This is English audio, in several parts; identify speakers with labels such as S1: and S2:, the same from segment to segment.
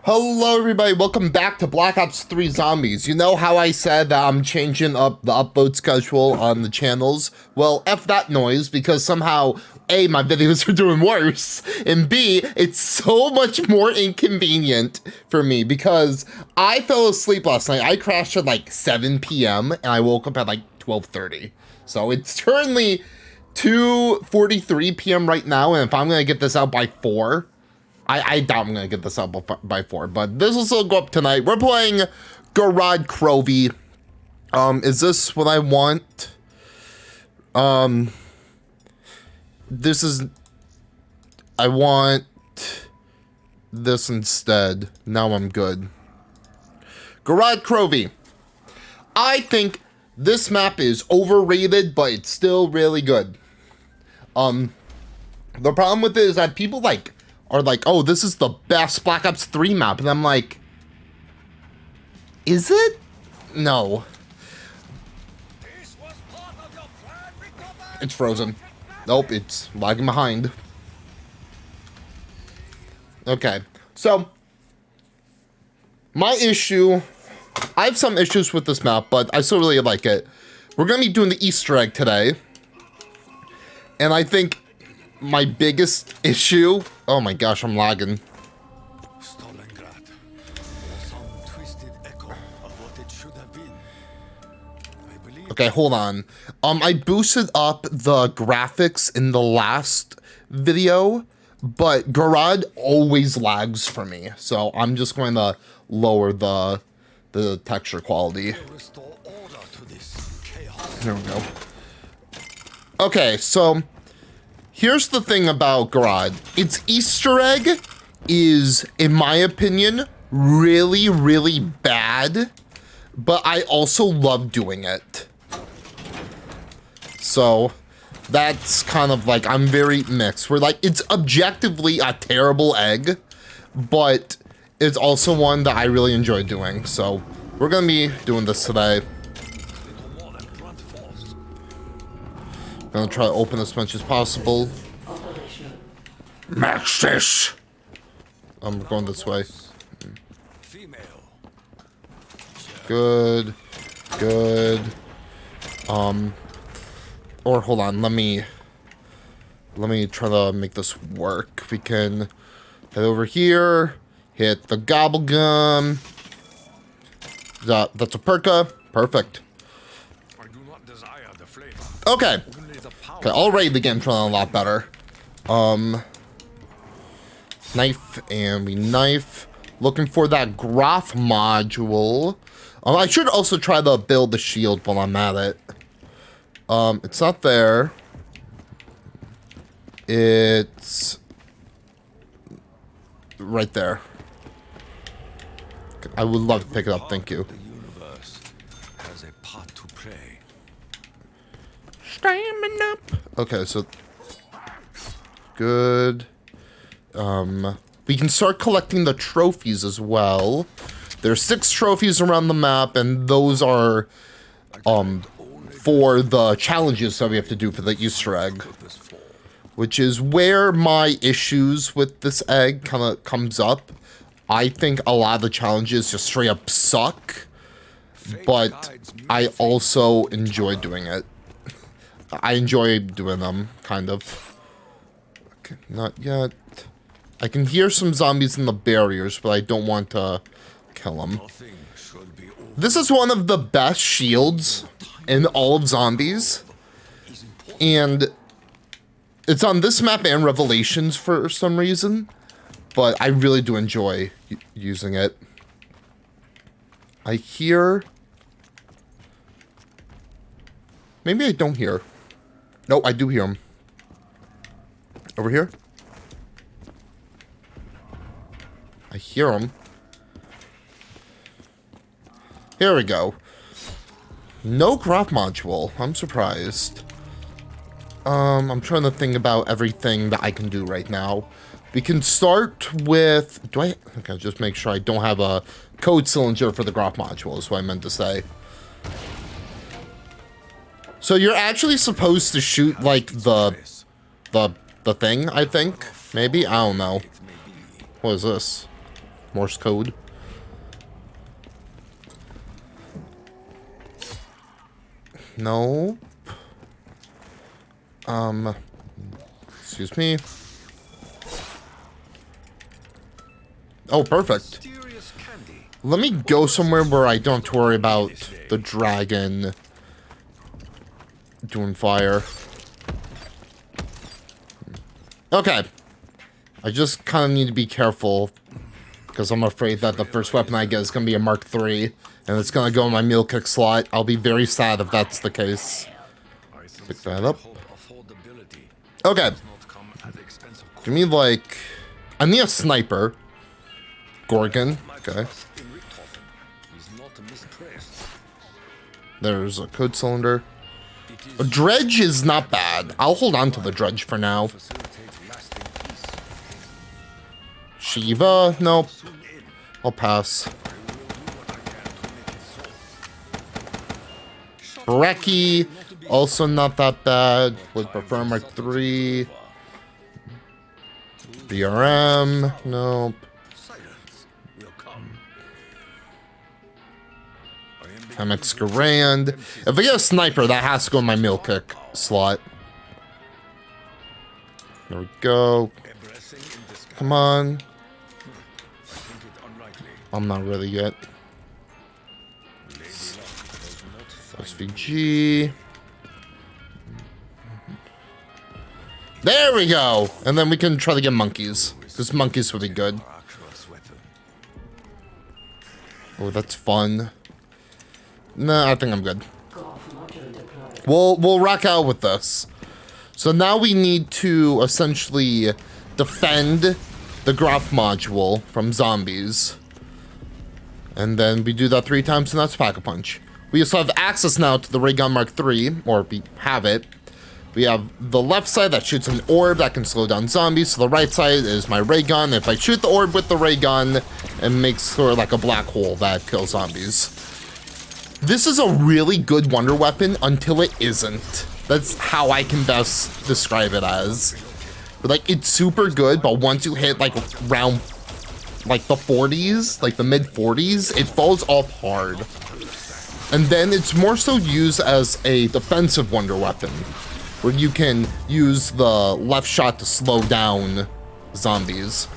S1: Hello everybody, welcome back to Black Ops 3 Zombies. You know how I said that I'm changing up the upload schedule on the channels? Well, F that noise, because somehow, A, my videos are doing worse, and B, it's so much more inconvenient for me, because I fell asleep last night. I crashed at like 7 p.m., and I woke up at like 12:30. So it's currently 2:43 p.m. right now, and if I'm gonna get this out by 4, I doubt I'm going to get this out by 4, but this will still go up tonight. We're playing Gorod Krovi. Is this what I want? I want this instead. Now I'm good. Gorod Krovi. I think this map is overrated, but it's still really good. The problem with it is that people are like, oh, this is the best Black Ops 3 map. And I'm like, is it? No. It's frozen. Nope, it's lagging behind. Okay, so my issue, I have some issues with this map, but I still really like it. We're gonna be doing the Easter egg today. And I think my biggest issue, oh my gosh, I'm lagging. Okay, hold on. I boosted up the graphics in the last video, but Gorod always lags for me. So I'm just going to lower the texture quality. There we go. Okay, so here's the thing about Gorod. Its Easter egg is, in my opinion, really, really bad, but I also love doing it. So that's kind of like, I'm very mixed. We're like, it's objectively a terrible egg, but it's also one that I really enjoy doing. So we're gonna be doing this today. Gonna try to open as much as possible. Max this. I'm going this way. Good. Good. Or hold on, let me try to make this work. We can head over here, hit the gobble gum. That's a perka. Perfect. Okay. Okay, already the game's running a lot better. Knife, and we knife. Looking for that graph module. I should also try to build the shield while I'm at it. It's not there. It's right there. I would love to pick it up, thank you. Stamina. Okay, so good. We can start collecting the trophies as well. There's 6 trophies around the map, and those are for the challenges that we have to do for the Easter egg, which is where my issues with this egg kind of comes up. I think a lot of the challenges just straight up suck, but I also enjoy doing it. I enjoy doing them, kind of. Okay, not yet. I can hear some zombies in the barriers, but I don't want to kill them. This is one of the best shields in all of Zombies, and it's on this map and Revelations for some reason, but I really do enjoy using it. I hear... Maybe I don't hear. No, I do hear him. Over here? I hear him. Here we go. No graph module. I'm surprised. I'm trying to think about everything that I can do right now. We can start with... Okay, just make sure I don't have a code cylinder for the graph module, is what I meant to say. So you're actually supposed to shoot, like, the thing, I think? Maybe? I don't know. What is this? Morse code. No. Excuse me. Oh, perfect. Let me go somewhere where I don't have to worry about the dragon doing fire. Okay. I just kind of need to be careful because I'm afraid that the first weapon I get is going to be a Mark III and it's going to go in my meal kick slot. I'll be very sad if that's the case. Pick that up. Okay. Give me like... I need a sniper. Gorgon. Okay. There's a code cylinder. A dredge is not bad. I'll hold on to the dredge for now. Shiva? Nope. I'll pass. Brekkie, also not that bad. Would prefer Mark III. BRM, nope. MX Garand. If I get a sniper, that has to go in my meal kick slot. There we go. Come on. I'm not ready yet. SVG. There we go! And then we can try to get monkeys. Because monkeys would be good. Oh, that's fun. Nah, I think I'm good. We'll rock out with this. So now we need to essentially defend the Graph module from zombies. And then we do that 3 times and that's Pack-a-Punch. We also have access now to the Ray Gun Mark III, or we have it. We have the left side that shoots an orb that can slow down zombies. So the right side is my ray gun. If I shoot the orb with the ray gun, it makes sort of like a black hole that kills zombies. This is a really good wonder weapon until it isn't. That's how I can best describe it as. But like, it's super good, but once you hit like round, like the 40s, like the mid 40s, it falls off hard. And then it's more so used as a defensive wonder weapon, where you can use the left shot to slow down zombies.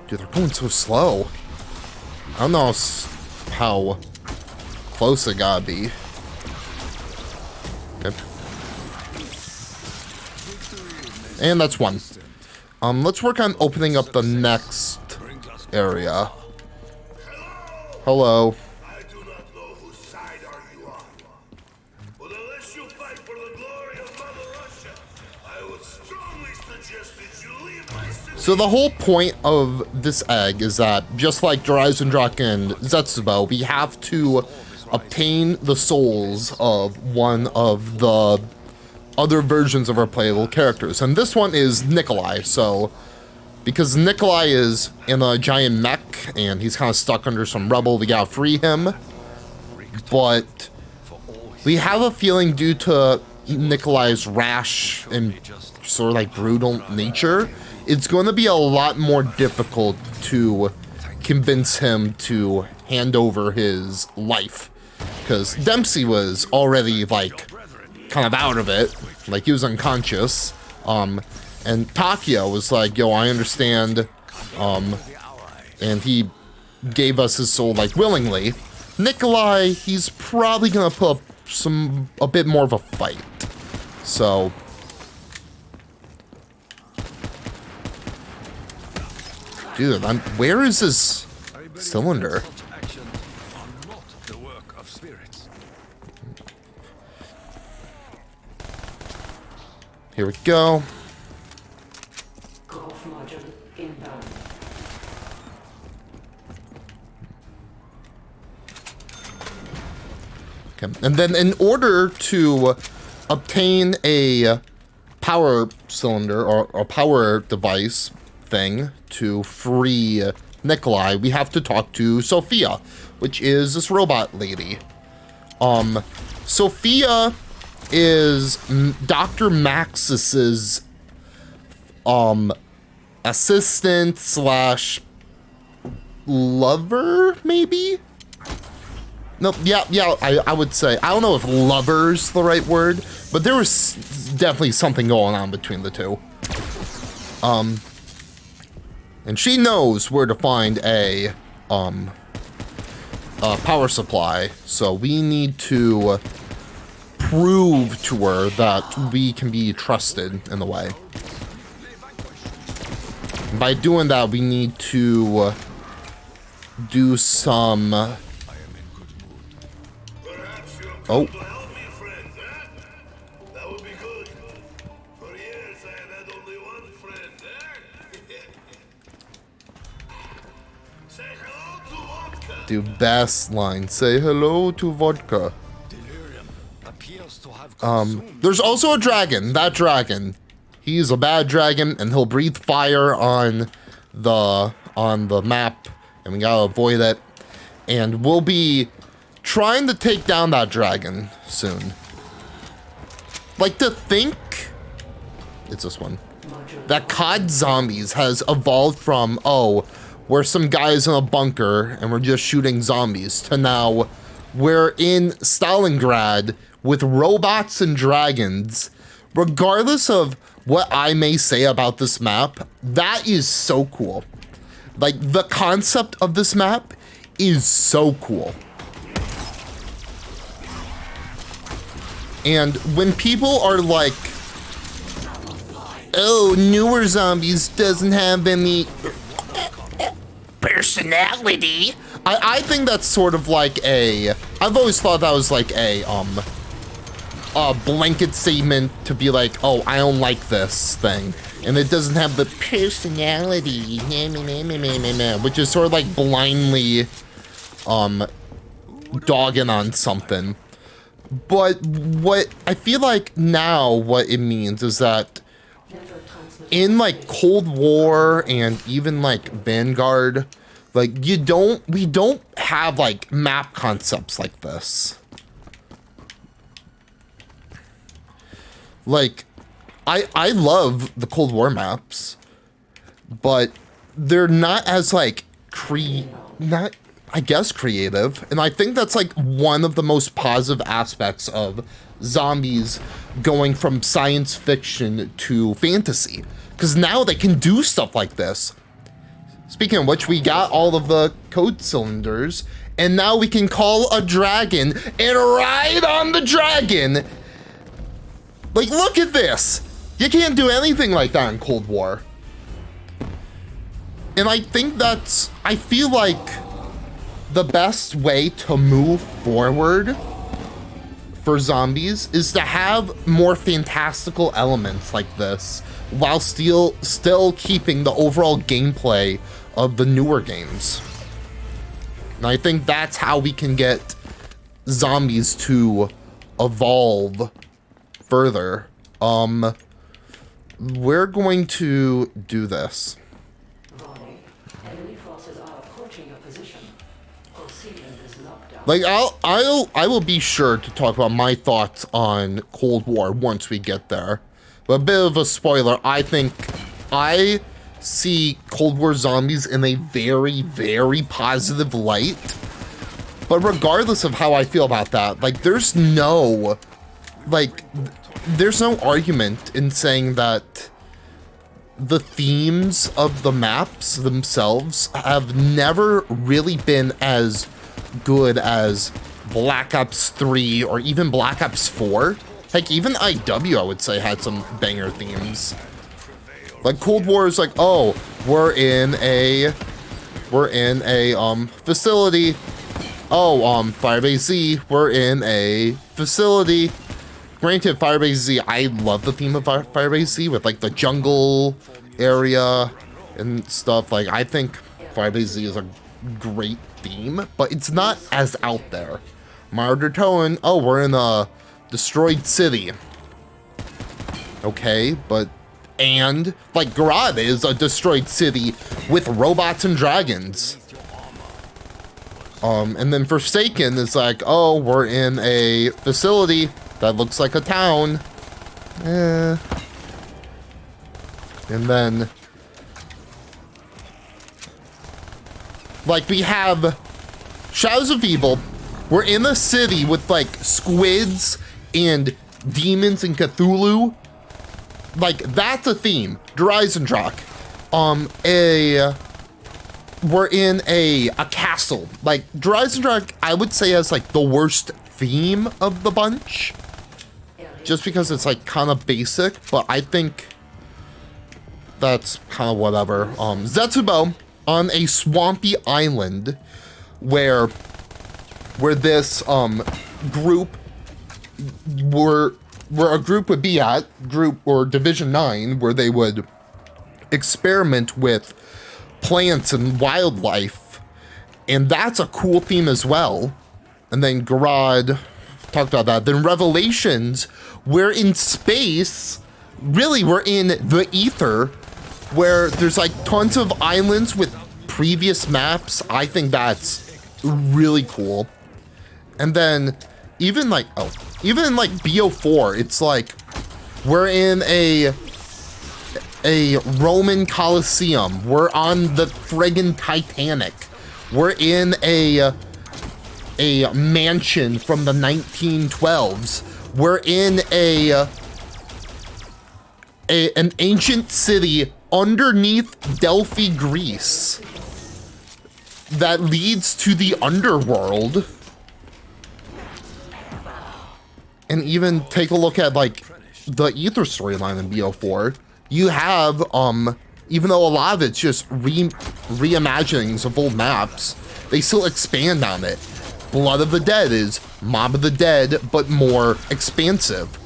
S1: Dude, they're going so slow. I don't know how close it gotta be. Okay. And that's one. Let's work on opening up the next area. Hello. So the whole point of this egg is that, just like Dryzen Drak and Zetsubo, we have to obtain the souls of one of the other versions of our playable characters. And this one is Nikolai, so because Nikolai is in a giant mech and he's kind of stuck under some rubble, we gotta free him. But we have a feeling, due to Nikolai's rash and sort of like brutal nature, it's going to be a lot more difficult to convince him to hand over his life. Because Dempsey was already, like, kind of out of it. Like, he was unconscious. And Takia was like, yo, I understand. And he gave us his soul, like, willingly. Nikolai, he's probably going to put up a bit more of a fight. So... Dude, where is this cylinder? Here we go. Okay, and then in order to obtain a power cylinder or a power device thing to free Nikolai, we have to talk to Sophia, which is this robot lady. Sophia is Dr. Maxis's assistant slash lover, maybe? No, yeah, I would say. I don't know if lover's the right word, but there was definitely something going on between the two. And she knows where to find a power supply, so we need to prove to her that we can be trusted in the way. And by doing that, we need to do some... Oh. Do best line. Say hello to vodka. There's also a dragon. That dragon. He's a bad dragon, and he'll breathe fire on the map, and we gotta avoid it. And we'll be trying to take down that dragon soon. Like, to think... It's this one. That COD Zombies has evolved from, oh, we're some guys in a bunker and we're just shooting zombies, to now we're in Stalingrad with robots and dragons. Regardless of what I may say about this map, that is so cool. Like, the concept of this map is so cool. And when people are like, oh, newer zombies doesn't have any personality, I think that's sort of like I've always thought that was like a blanket statement to be like, oh, I don't like this thing, and it doesn't have the personality, which is sort of like blindly dogging on something. But what I feel like now what it means is that in like Cold War and even like Vanguard, like we don't have like map concepts like this. Like I love the Cold War maps, but they're not as like creative, and I think that's like one of the most positive aspects of zombies going from science fiction to fantasy, because now they can do stuff like this. Speaking of which, we got all of the code cylinders, and now we can call a dragon and ride on the dragon. Like, look at this. You can't do anything like that in Cold War. And I think I feel like the best way to move forward for zombies is to have more fantastical elements like this, while still keeping the overall gameplay of the newer games. And I think that's how we can get zombies to evolve further. We're going to do this. Like, I will be sure to talk about my thoughts on Cold War once we get there. But a bit of a spoiler, I think I see Cold War zombies in a very, very positive light. But regardless of how I feel about that, like, there's no argument in saying that the themes of the maps themselves have never really been as good as Black Ops 3 or even Black Ops 4. Heck, even IW, I would say, had some banger themes. Like, Cold War is like, oh, we're in a facility. Oh, Firebase Z, we're in a facility. Granted, Firebase Z, I love the theme of Firebase Z with like the jungle area and stuff. Like, I think Firebase Z is a great theme, but it's not as out there. Martyr Towing, oh, we're in a destroyed city. Okay, but, and, like, Gorod is a destroyed city with robots and dragons. And then Forsaken is like, oh, we're in a facility that looks like a town. And then, like, we have Shadows of Evil. We're in a city with, like, squids and demons and Cthulhu. Like, that's a theme. Dreisendrach. We're in a castle. Like, Dreisendrach, I would say, has, like, the worst theme of the bunch. Just because it's, like, kind of basic, but I think that's kind of whatever. Zetsubo, on a swampy island where this, group, where a group would be at, or Division 9, where they would experiment with plants and wildlife, and that's a cool theme as well. And then Gorod talked about that. Then Revelations, we're in space. Really, we're in the ether, where there's like tons of islands with previous maps. I think that's really cool. And then even like BO4, it's like we're in a Roman Colosseum. We're on the friggin' Titanic. We're in a mansion from the 1912s. We're in an ancient city underneath Delphi, Greece, that leads to the underworld. And even take a look at like the Ether storyline in BO4. You have, even though a lot of it's just reimaginings of old maps, they still expand on it. Blood of the Dead is Mob of the Dead, but more expansive.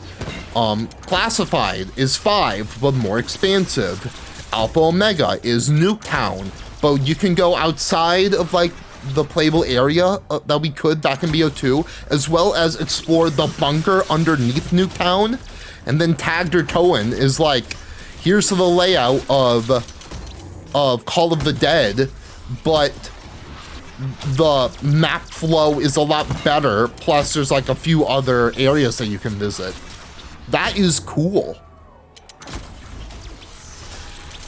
S1: Classified is 5, but more expansive. Alpha Omega is Nuketown, but you can go outside of like the playable area that we could back in BO2, as well as explore the bunker underneath Nuketown. And then Tagged or Toen is like, here's the layout of Call of the Dead, but the map flow is a lot better. Plus, there's like a few other areas that you can visit. That is cool.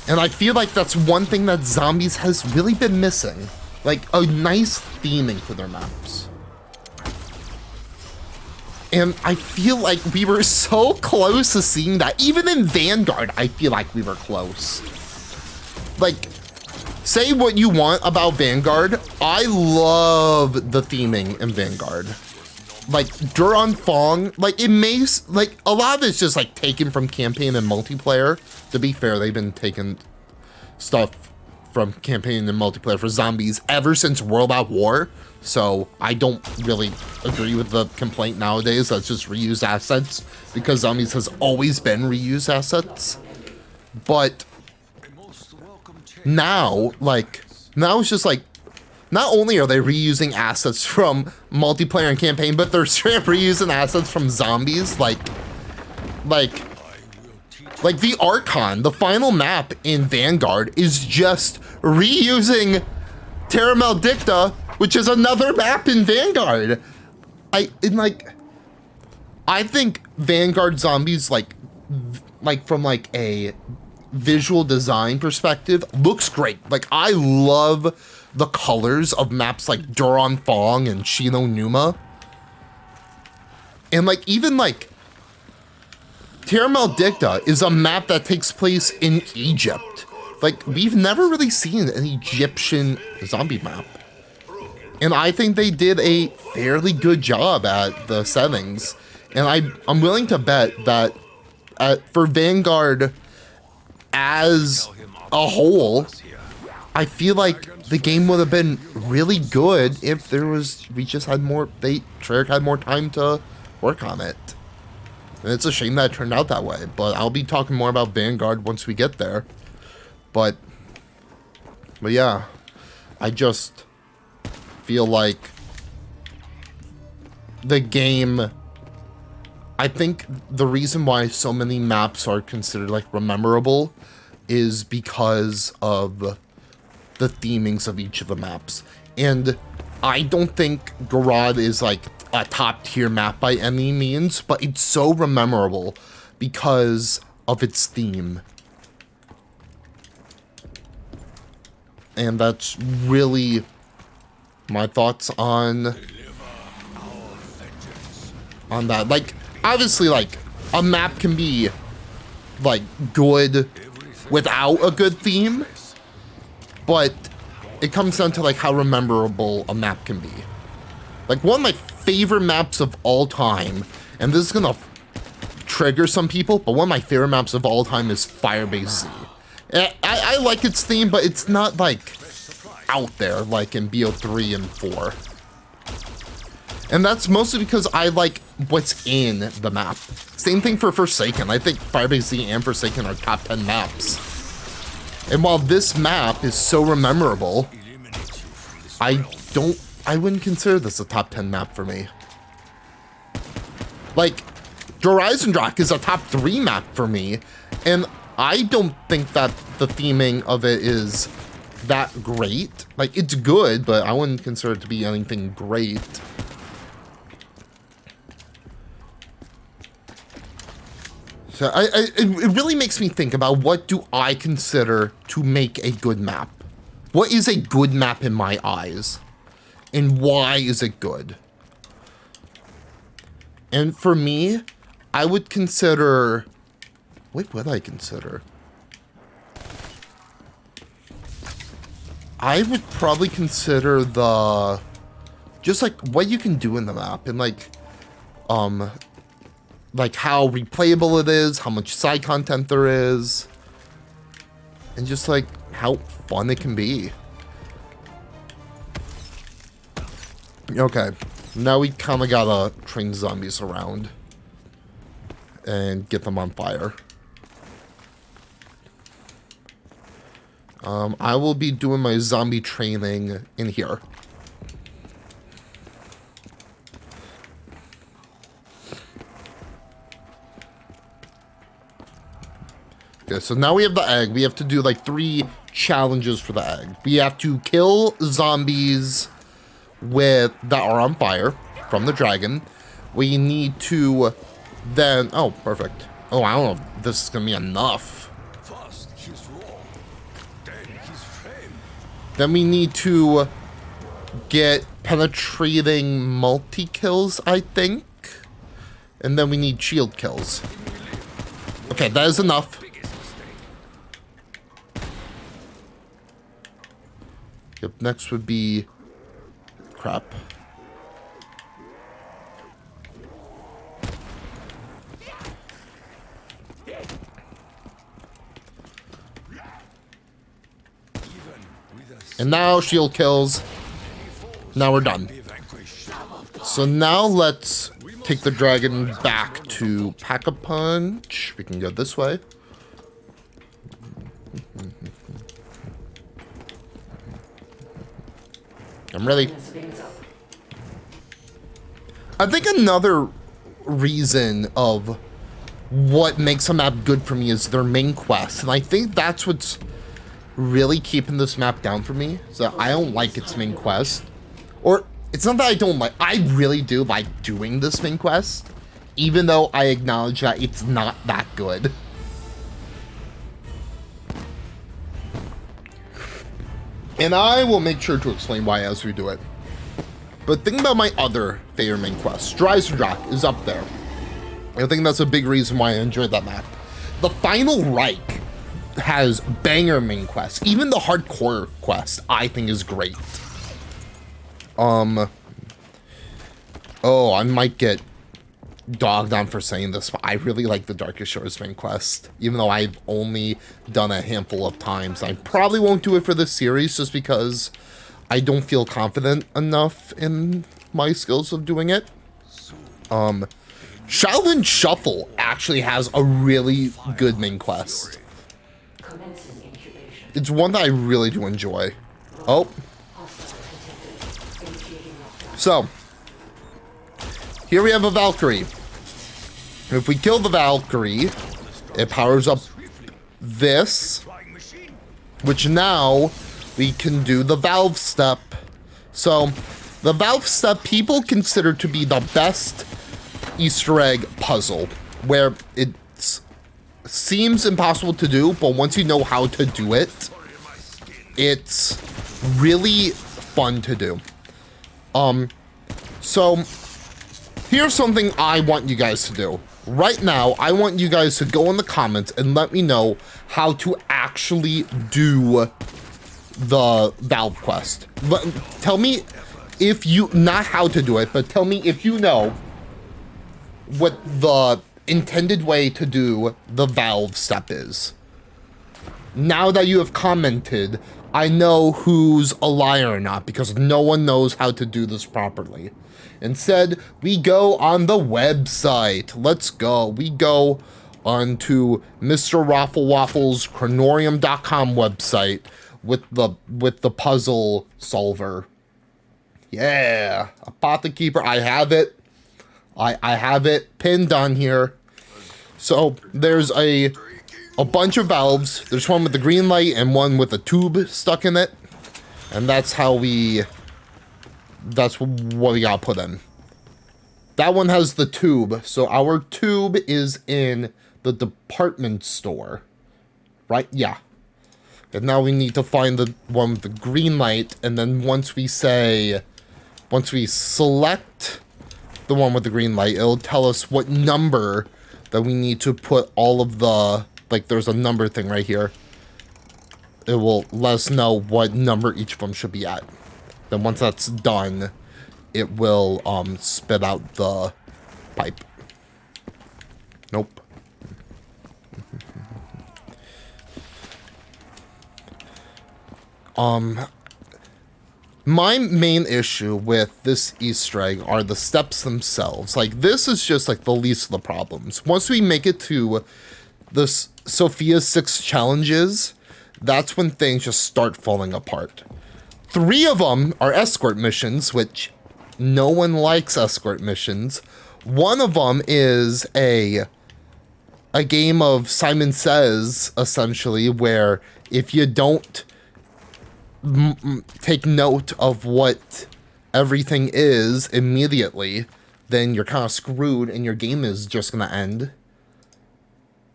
S1: And I feel like that's one thing that Zombies has really been missing. Like, a nice theming for their maps. And I feel like we were so close to seeing that. Even in Vanguard, I feel like we were close. Like, say what you want about Vanguard. I love the theming in Vanguard. Like, Duran Fong, like, it may, like, a lot of it's just, like, taken from campaign and multiplayer. To be fair, they've been taking stuff from campaign and multiplayer for Zombies ever since World at War. So I don't really agree with the complaint nowadays that's just reused assets, because Zombies has always been reused assets. But now, like, now it's just like, not only are they reusing assets from multiplayer and campaign, but they're straight up reusing assets from Zombies. Like the Archon, the final map in Vanguard, is just reusing Terra Maldicta, which is another map in Vanguard. I think Vanguard Zombies, like from like a visual design perspective, looks great. Like, I love the colors of maps like Duran Fong and Shino Numa. And like, even like Terra Maldicta is a map that takes place in Egypt. Like, we've never really seen an Egyptian zombie map. And I think they did a fairly good job at the settings. And I'm willing to bet that for Vanguard as a whole, I feel like the game would have been really good if Treyarch had more time to work on it. And it's a shame that it turned out that way, but I'll be talking more about Vanguard once we get there. But yeah, I just feel like the game, I think the reason why so many maps are considered like rememberable is because of the themings of each of the maps. And I don't think Gorod is like a top tier map by any means, but it's so memorable because of its theme. And that's really my thoughts on that. Like, obviously, like, a map can be, like, good without a good theme, but it comes down to, like, how memorable a map can be. Like, one of my favorite maps of all time, and this is gonna trigger some people, but one of my favorite maps of all time is Firebase Z. I like its theme, but it's not, like, out there, like in BO3 and 4. And that's mostly because I like what's in the map. Same thing for Forsaken. I think Firebase Z and Forsaken are top 10 maps. And while this map is so memorable, I wouldn't consider this a top 10 map for me. Like, Horizon Rock is a top 3 map for me, and I don't think that the theming of it is that great. Like, it's good, but I wouldn't consider it to be anything great. So it really makes me think about, what do I consider to make a good map? What is a good map in my eyes? And why is it good? And for me, I would consider... What would I consider? I would probably consider the... just, like, what you can do in the map. And, like how replayable it is, how much side content there is, and just like how fun it can be. Okay, now we kind of gotta train zombies around and get them on fire. I will be doing my zombie training in here. Okay, so now we have the egg. We have to do like 3 challenges for the egg. We have to kill zombies that are on fire from the dragon. We need to then... Oh, perfect. Oh, I don't know if this is going to be enough. Then we need to get penetrating multi-kills, I think. And then we need shield kills. Okay, that is enough. Yep, next would be... crap. And now shield kills. Now we're done. So now let's take the dragon back to Pack-a-Punch. We can go this way. I'm ready. I think another reason of what makes a map good for me is their main quest. And I think that's what's really keeping this map down for me. So I don't like its main quest. Or, it's not that I don't like, I really do like doing this main quest. Even though I acknowledge that it's not that good. And I will make sure to explain why as we do it. But think about my other favorite main quest. Horizon Rock is up there. I think that's a big reason why I enjoyed that map. The Final Reich has banger main quests. Even the hardcore quest, I think, is great. Oh, I might get dogged on for saying this, but I really like the Darkest Shores main quest, even though I've only done a handful of times. I probably won't do it for this series just because I don't feel confident enough in my skills of doing it. Shaolin Shuffle actually has a really good main quest. It's one that I really do enjoy. Oh. So, here we have a Valkyrie. If we kill the Valkyrie, it powers up this, which now we can do the Valve Step. So, the Valve Step people consider to be the best Easter egg puzzle, where it seems impossible to do, but once you know how to do it, it's really fun to do. So here's something I want you guys to do. Right now, I want you guys to go in the comments and let me know how to actually do the valve quest. Tell me if you, not how to do it, but tell me if you know what the intended way to do the valve step is. Now that you have commented, I know who's a liar or not, because no one knows how to do this properly. Instead, we go on the website. Let's go. We go onto Mr. Raffle Waffle's Chronorium.com website with the puzzle solver. Yeah, Apothekeeper. I have it. I have it pinned on here. So there's a bunch of valves. There's one with the green light and one with a tube stuck in it. And that's what we gotta put in. That one has the tube. So our tube is in the department store. Right? Yeah. And now we need to find the one with the green light. And then once we select the one with the green light, it'll tell us what number that we need to put all of the, like there's a number thing right here. It will let us know what number each of them should be at. Then once that's done, it will spit out the pipe. Nope. My main issue with this Easter egg are the steps themselves. Like, this is just like the least of the problems. Once we make it to the Sophia's 6 challenges, that's when things just start falling apart. 3 of them are escort missions, which no one likes escort missions. One of them is a game of Simon Says, essentially, where if you don't take note of what everything is immediately, then you're kind of screwed and your game is just going to end.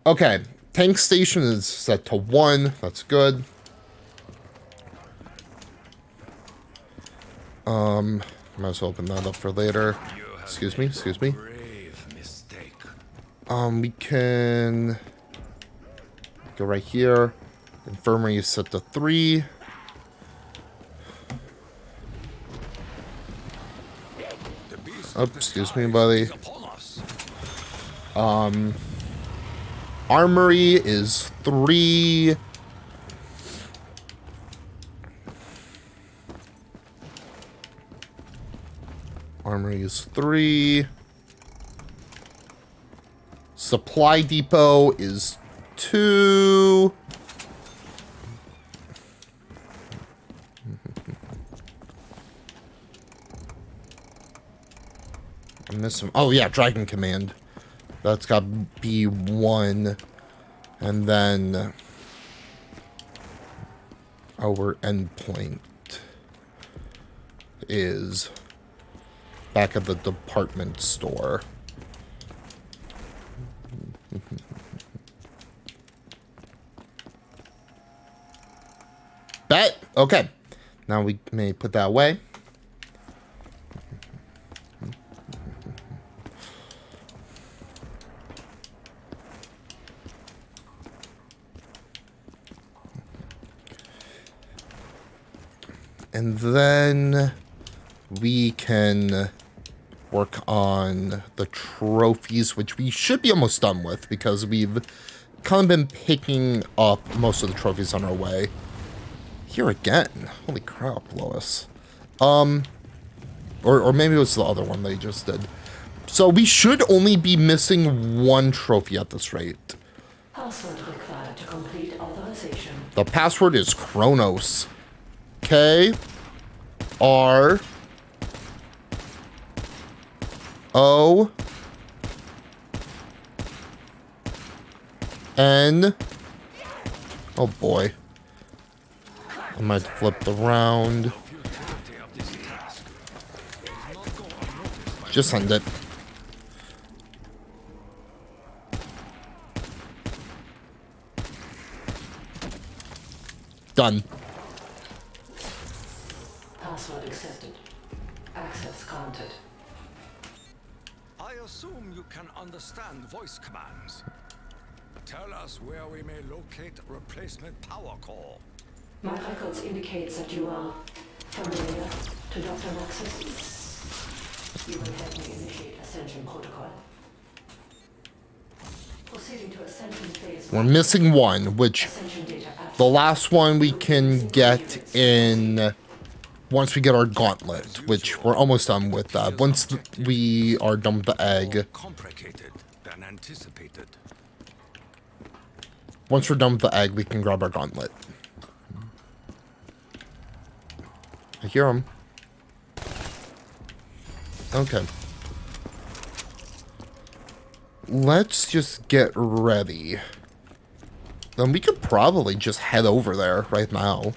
S1: Okay, tank station is set to 1. That's good. Might as well open that up for later. Excuse me. We can go right here. Infirmary is set to 3. Oh, excuse me, buddy. Armory is 3. Armory is 3. Supply depot is 2. I missed some. Oh yeah, Dragon Command. That's got to be 1. And then our endpoint is back at the department store. Bet. Okay. Now we may put that away. And then we can work on the trophies, which we should be almost done with because we've kind of been picking up most of the trophies on our way. Here again. Holy crap, Lois. Or maybe it was the other one they just did. So we should only be missing 1 trophy at this rate.
S2: Password required to complete authorization.
S1: The password is Kronos. K R O N. Oh boy. I might flip the round. Just send it. Done.
S2: Password accepted. Access granted.
S3: I assume you can understand voice commands. Tell us where we may locate replacement power core.
S2: My records indicate that you are familiar to Dr. Maxis. You will help me initiate Ascension Protocol. Proceeding to Ascension phase.
S1: We're missing one, which
S2: Ascension data abstract.
S1: the last one we can get in once we get our gauntlet, which we're almost done with that. Once we are done with the egg.
S3: More complicated than anticipated.
S1: Once we're done with the egg, we can grab our gauntlet. I hear him. Okay. Let's just get ready. Then we could probably just head over there right now.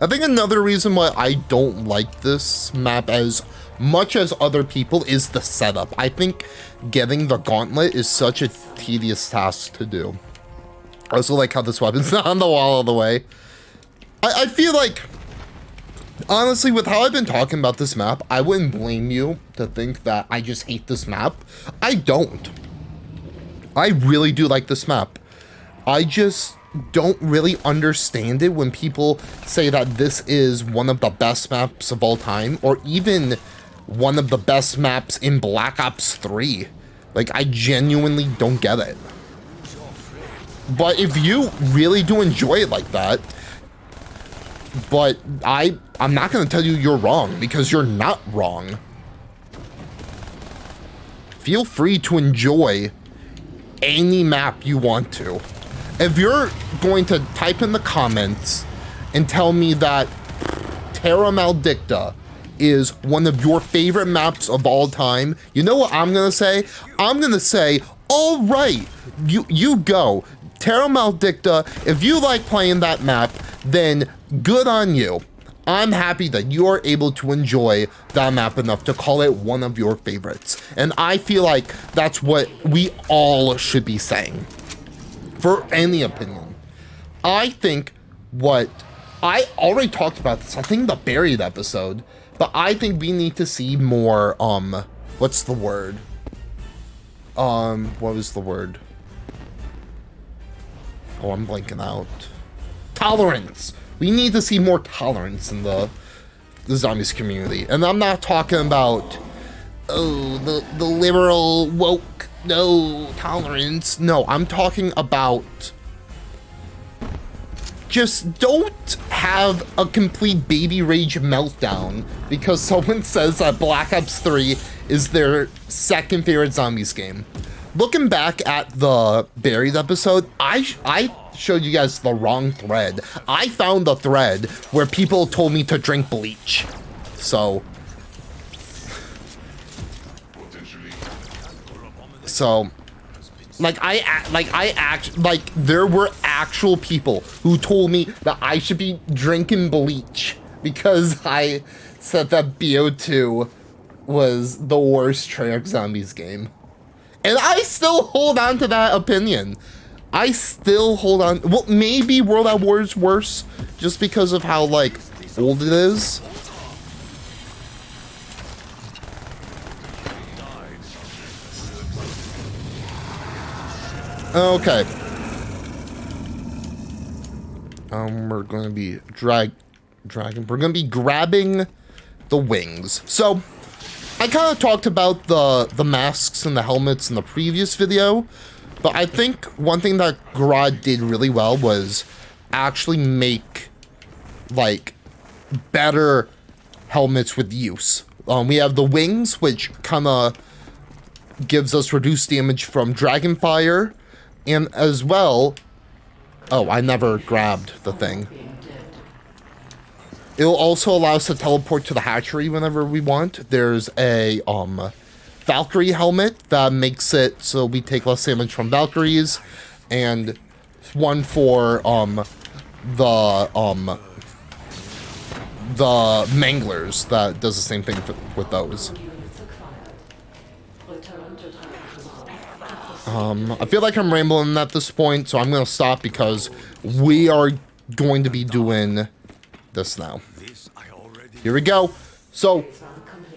S1: I think another reason why I don't like this map as much as other people is the setup. I think getting the gauntlet is such a tedious task to do. I also like how this weapon's not on the wall all the way. I feel like, honestly, with how I've been talking about this map, I wouldn't blame you to think that I just hate this map. I don't. I really do like this map. I just don't really understand it when people say that this is one of the best maps of all time, or even one of the best maps in Black Ops 3. Like, I genuinely don't get it. But if you really do enjoy it like that, but I'm not going to tell you you're wrong, because you're not wrong. Feel free to enjoy any map you want to. If you're going to type in the comments and tell me that Terra Maldicta is one of your favorite maps of all time, you know what I'm going to say? I'm going to say, all right, you go. Terra Maldicta, if you like playing that map, then good on you. I'm happy that you're able to enjoy that map enough to call it one of your favorites. And I feel like that's what we all should be saying. For any opinion. I think what... I already talked about this, I think the Buried episode, but I think we need to see more, what's the word? What was the word? Oh, I'm blanking out. Tolerance. We need to see more tolerance in the zombies community. And I'm not talking about, oh, the liberal, woke, no, tolerance. No, I'm talking about just don't have a complete baby rage meltdown because someone says that Black Ops 3 is their second favorite zombies game. Looking back at the Buried episode, I showed you guys the wrong thread. I found the thread where people told me to drink bleach. So there were actual people who told me that I should be drinking bleach because I said that BO2 was the worst Treyarch Zombies game. And I still hold on to that opinion. I still hold on. Well, maybe World at War is worse just because of how, like, old it is. Okay. We're going to be dragging. We're going to be grabbing the wings. So, I kind of talked about the masks and the helmets in the previous video, but I think one thing that Gorod did really well was actually make, like, better helmets with use. We have the wings, which kind of gives us reduced damage from dragon fire, and as well... Oh, I never grabbed the thing. It'll also allow us to teleport to the hatchery whenever we want. There's a Valkyrie helmet that makes it so we take less damage from Valkyries, and one for the Manglers that does the same thing with those. I feel like I'm rambling at this point, so I'm gonna stop because we are going to be doing this now.
S3: This I already
S1: Here we go. So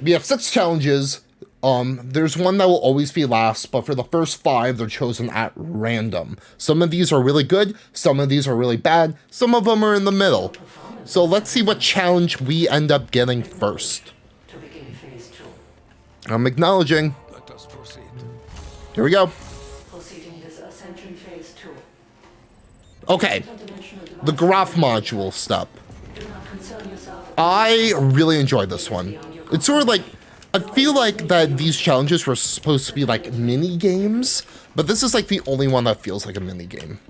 S1: we have 6 challenges. There's one that will always be last, but for the first 5, they're chosen at random. Some of these are really good, some of these are really bad, some of them are in the middle. So let's see what challenge we end up getting first.
S2: To begin phase 2.
S1: I'm acknowledging.
S3: let us proceed.
S1: Here we go.
S2: Proceeding with Ascension phase 2.
S1: Okay,
S2: Interdimensional
S1: the
S2: device.
S1: graph module step.
S2: Do not concern yourself.
S1: I really enjoyed this one. It's sort of like, I feel like that these challenges were supposed to be like mini games, but this is like the only one that feels like a mini game.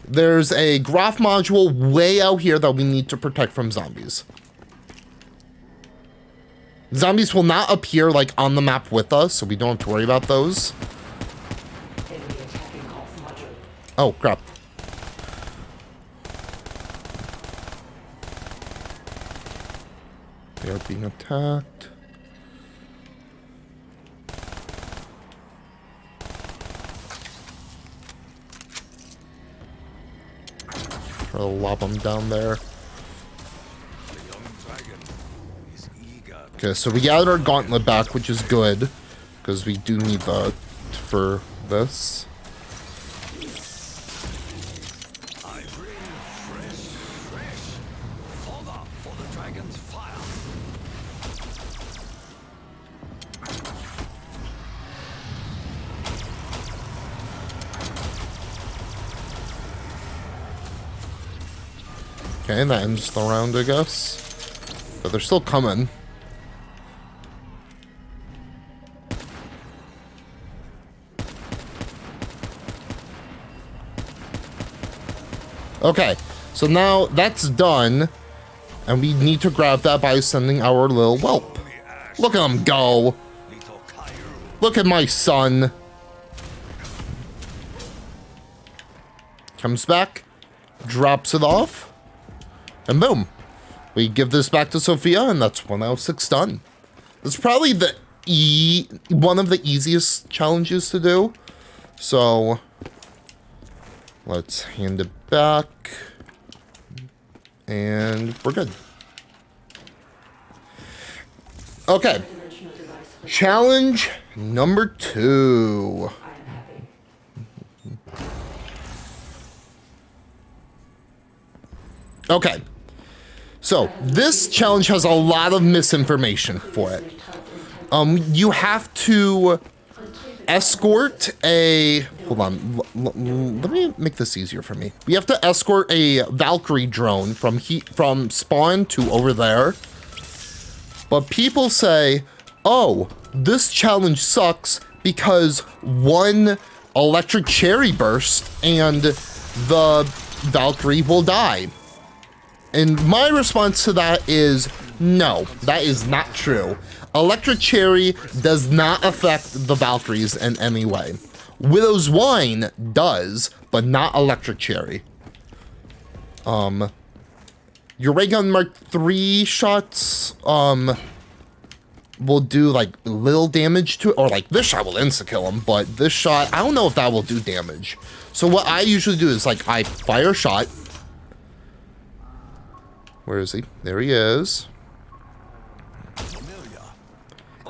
S1: There's a graph module way out here that we need to protect from zombies. Zombies will not appear like on the map with us, so we don't have to worry about those.
S2: Enemy attacking off module.
S1: Oh, crap. They are being attacked. Try to lob them down there.
S3: The young dragon is eager.
S1: Okay, so we got our gauntlet back, which is good, because we do need that for this.
S3: I bring fresh fodder for the dragon's fire.
S1: Okay, and that ends the round, I guess. But they're still coming. Okay, so now that's done. And we need to grab that by sending our little whelp. Look at him go.
S3: Little Caillou.
S1: Look at my son. Comes back, drops it off, and boom. We give this back to Sophia, and that's 1 out of 6 done. It's probably the one of the easiest challenges to do. So let's hand it back. And we're good. Okay.
S2: Interdimensional device.
S1: Challenge number 2.
S2: I am happy.
S1: Okay. So, this challenge has a lot of misinformation for it. You have to escort a... Hold on. Let me make this easier for me. We have to escort a Valkyrie drone from spawn to over there. But people say, oh, this challenge sucks because 1 electric cherry burst and the Valkyrie will die. And my response to that is, no, that is not true. Electric Cherry does not affect the Valkyries in any way. Widow's Wine does, but not Electric Cherry. Your Ray Gun Mark III shots, will do, like, little damage to it, or, like, this shot will insta-kill him, but this shot, I don't know if that will do damage. So what I usually do is, like, I fire a shot. Where is he? There he is.
S3: Familiar.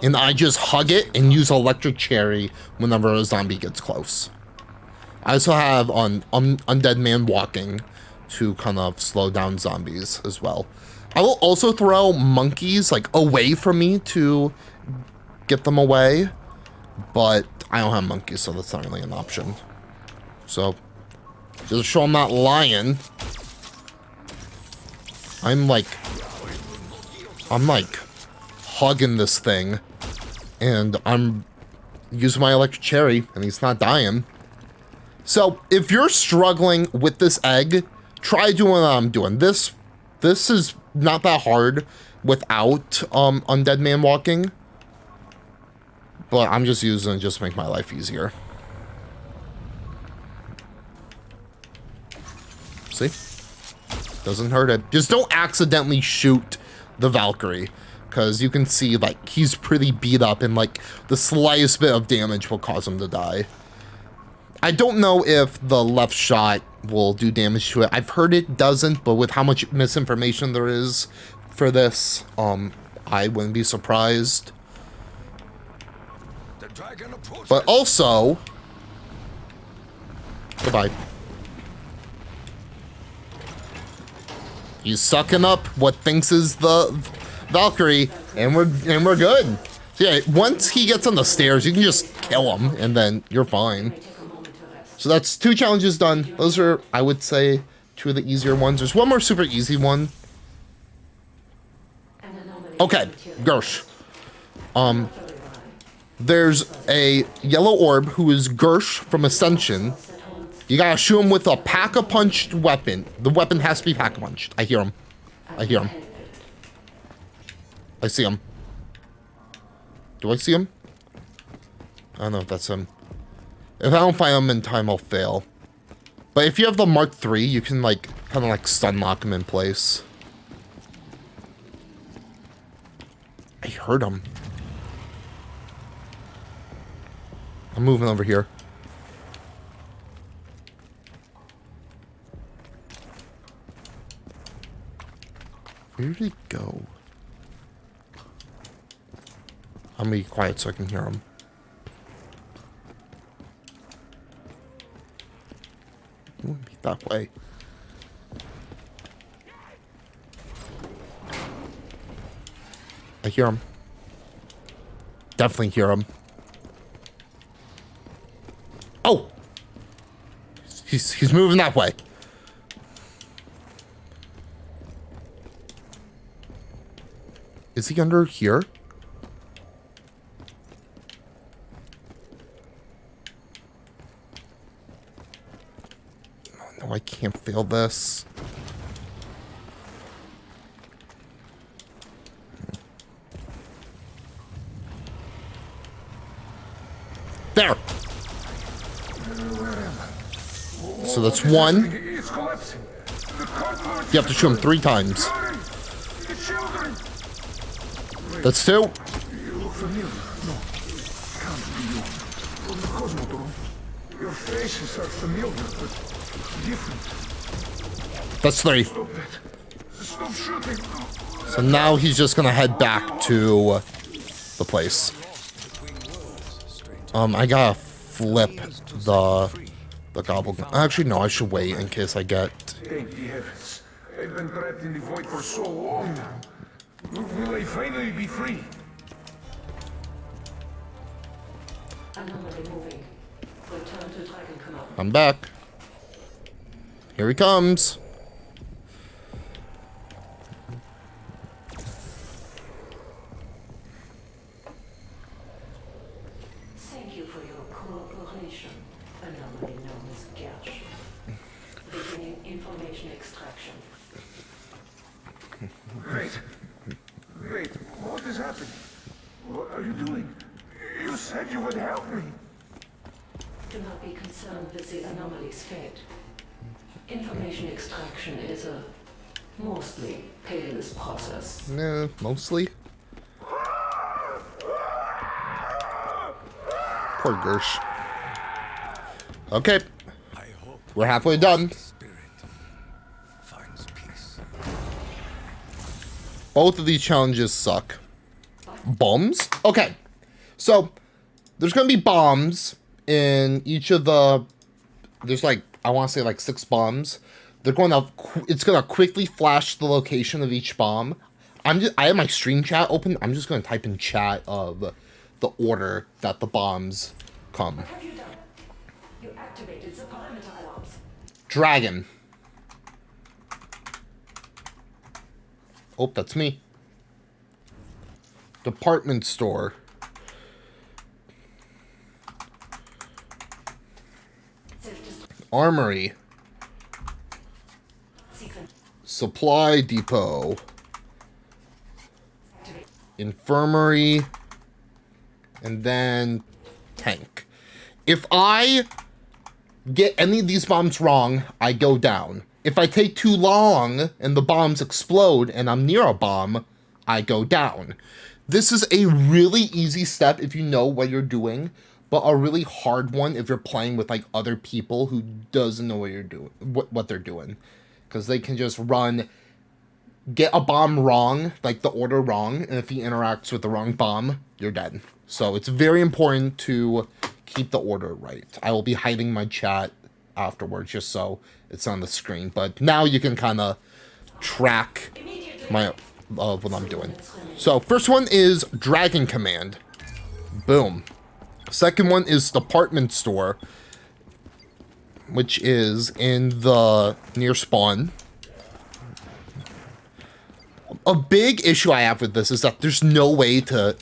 S1: And I just hug it and use Electric Cherry whenever a zombie gets close. I also have on Undead Man Walking to kind of slow down zombies as well. I will also throw monkeys like away from me to get them away, but I don't have monkeys, so that's not really an option. So just to show I'm not lying. I'm like hugging this thing, and I'm using my Electric Cherry, and he's not dying. So if you're struggling with this egg, try doing what I'm doing. This is not that hard without Undead Man Walking, but I'm just using it just to make my life easier. See? Doesn't hurt it. Just don't accidentally shoot the Valkyrie, because you can see, like, he's pretty beat up, and, like, the slightest bit of damage will cause him to die. I don't know if the left shot will do damage to it. I've heard it doesn't, but with how much misinformation there is for this, I wouldn't be surprised.
S3: The dragon approaches.
S1: But also, goodbye. He's sucking up what thinks is the Valkyrie, and we're good. So yeah, once he gets on the stairs, you can just kill him, and then you're fine. So that's 2 challenges done. Those are, I would say, 2 of the easier ones. There's one more super easy one. Okay, Gersh. There's a yellow orb who is Gersh from Ascension. You gotta shoot him with a pack-a-punched weapon. The weapon has to be pack-a-punched. I hear him. I hear him. I see him. Do I see him? I don't know if that's him. If I don't find him in time, I'll fail. But if you have the Mark III, you can, like, kind of, like, stun lock him in place. I heard him. I'm moving over here. Where did he go? I'm gonna be quiet so I can hear him. It wouldn't be that way. I hear him. Definitely hear him. Oh! He's moving that way. Is he under here? Oh, no, I can't fail this. There! So that's 1. You have to shoot him 3 times. That's 2.
S4: You look familiar. No, can't be you. From the Cosmodrome. Your faces are familiar, but different.
S1: That's 3.
S4: Stop that. Stop shooting.
S1: So now he's just gonna head back to the place. I gotta flip the gobble. Actually, no, I should wait in case I get.
S4: Thank the heavens. I've been trapped in the void for so long now. Will I finally be free?
S2: Anomaly moving. Return to Dragon Command.
S1: I'm back. Here he comes.
S2: Thank you for your cooperation. Anomaly known as Gersh. Beginning information extraction.
S4: Wait, what is happening? What are you doing? You said you would help me.
S2: Do not be concerned with the anomaly's fate. Information extraction is a mostly painless process.
S1: Nah, mostly. Poor Gersh. Okay,
S3: I hope
S1: we're halfway done.
S3: spirit finds peace.
S1: Both of these challenges suck. Bombs? Okay. So, there's going to be bombs in each of the... There's like, I want to say like 6 bombs. They're going to... It's going to quickly flash the location of each bomb. I have my stream chat open. I'm just going to type in chat of the order that the bombs come.
S2: What have you done? You activated the perimeter alarms.
S1: Dragon. Oh, that's me. Department store. Armory.
S2: Sequence.
S1: Supply depot.
S2: Activate.
S1: Infirmary. And then tank. If I get any of these bombs wrong, I go down. If I take too long and the bombs explode and I'm near a bomb, I go down. This is a really easy step if you know what you're doing, but a really hard one if you're playing with like other people who doesn't know what you're doing, what they're doing, because they can just run, get a bomb wrong, like the order wrong, and if he interacts with the wrong bomb, you're dead. So it's very important to keep the order right. I will be hiding my chat afterwards just so it's on the screen, but now you can kind of track my what I'm doing. So first one is Dragon Command. Boom. Second one is Department Store, which is in the near spawn. A big issue I have with this is that there's no way to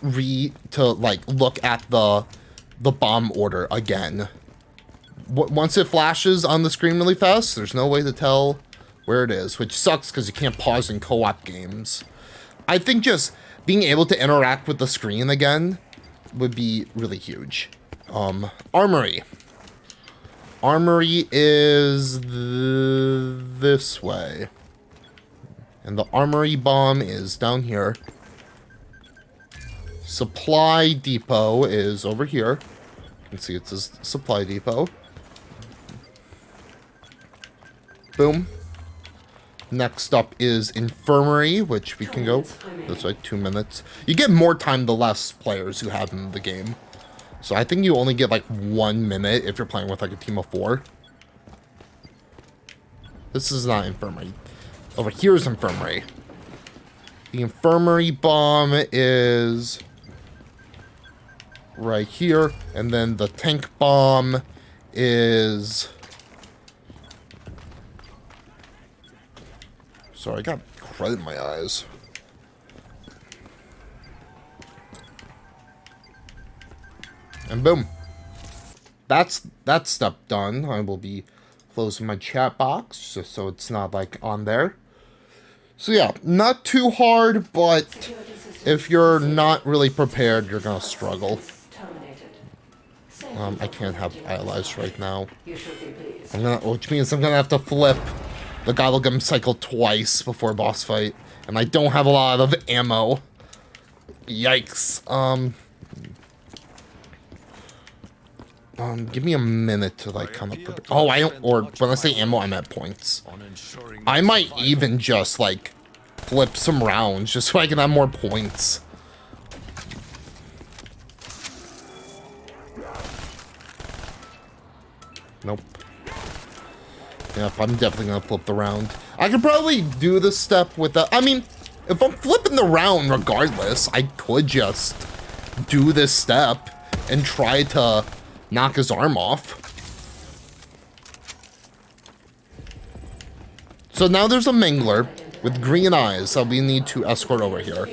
S1: like look at the bomb order again. Once it flashes on the screen really fast, there's no way to tell where it is, which sucks because you can't pause in co-op games. I think just being able to interact with the screen again would be really huge. Armory. Armory is this way. And the armory bomb is down here. Supply depot is over here. You can see it says supply depot. Boom. Next up is infirmary, which we can go. That's like 2 minutes. You get more time the less players you have in the game. So I think you only get like 1 minute if you're playing with like a team of 4. This is not infirmary. Over here is infirmary. The infirmary bomb is right here. And then the tank bomb is... Sorry, I got crud in my eyes. And boom. That's that step done. I will be closing my chat box just so it's not like on there. So yeah, not too hard, but if you're not really prepared, you're gonna struggle. I can't have allies right now. Which means I'm gonna have to flip the Gobblegum cycle twice before boss fight, and I don't have a lot of ammo. Yikes. Give me a minute to like kind of prepare. Oh, I don't. Or when I say ammo, I meant points. I might even just like flip some rounds just so I can have more points. Nope. Yeah, I'm definitely gonna flip the round. I could probably do this step with the... I mean, if I'm flipping the round regardless, I could just do this step and try to knock his arm off. So now there's a Mangler with green eyes that we need to escort over here.